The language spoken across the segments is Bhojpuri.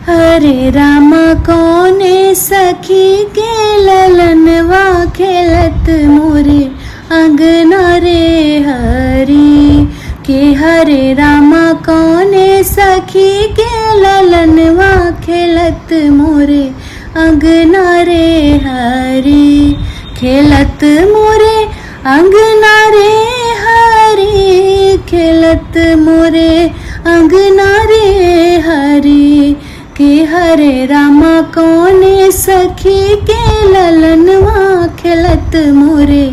हरे रामा कौने सखी के ललनवा खेलत मोरे अंगना रे हरी के। हरे रामा कौने सखी के ललनवा खेलत मोरे अंगना रे हरी खेलत मोरे अंगना रे हरी खेलत मोरे अंगना रे हरी के। हरे रामा कौने सखी के ललनवा खेलत मोरे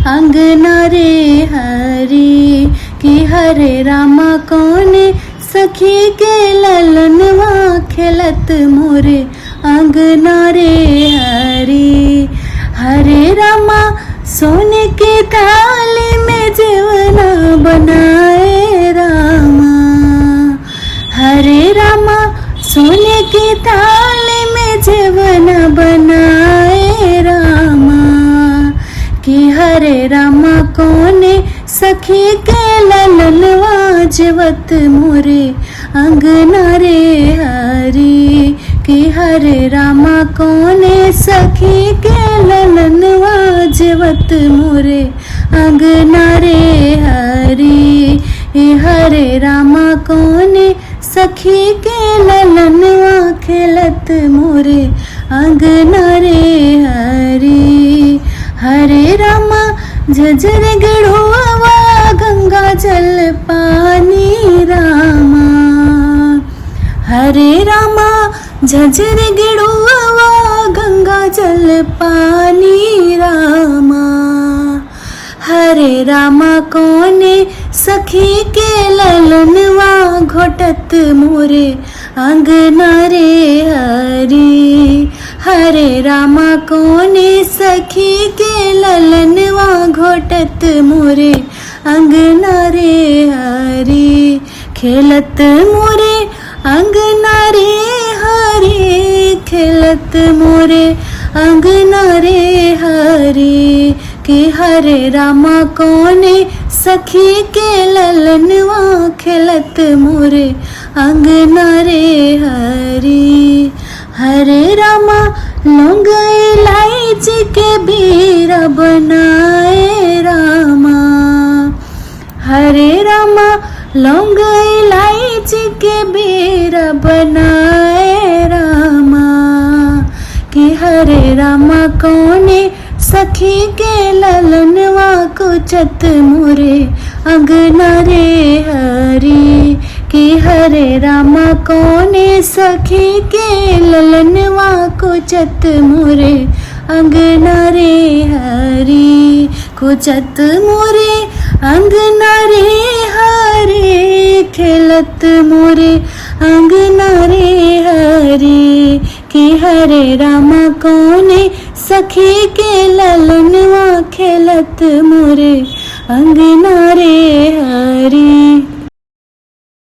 अंगना रे हरी के। हरे रामा कौने सखी के ललनवा खेलत मोरे अंगना रे हरी। हरे रामा सोने के थाली में जेवना बनाए रामा। हरे रामा सोने की थाली में जेवना बनाए रामा कि। हरे रामा कौने सखी के ललनवा जेवत मोरे अंगना रे हरी कि। हरे रामा कौने सखी के ललनवा जेवत मोरे अंगना रे हरी। हरे रामा कौने सखी के ललनवा खेलत मोरे अंगना रे हरी। हरे रामा झझर गढ़ुआ गंगा जल पानी रामा। हरे रामा झझर गढ़ुआ गंगा जल पानी रामा। हरे रामा कौने सखी के ललनवा घोटत मोरे अंगना रे हरी। हरे रामा कौने सखी के ललनवा घोटत मोरे अंगना रे हरी खेलत मोरे अंगना रे हरी खेलत मोरे अंगना रे हरी कि। हरे रामा कौने सखी के ललनवा खेलत मोरे अंगना रे हरी। हरे रामा लौंग इलायची के बीरा बनाए रामा। हरे रामा लौंग इलायची के बीरा बनाए रामा कि। हरे रामा कौने सखी के ललनवा कुचत मोरे अंगना रे हरी कि। हरे रामा कौने सखी के ललनवा कुचत मोरे अंगना रे हरी कुचत मोरे अंगना रे हरी खेलत मोरे अंगना रे हरी कि। हरे रामा कौने सखी के ललनवा खेलत मोरे अंगना रे हरी।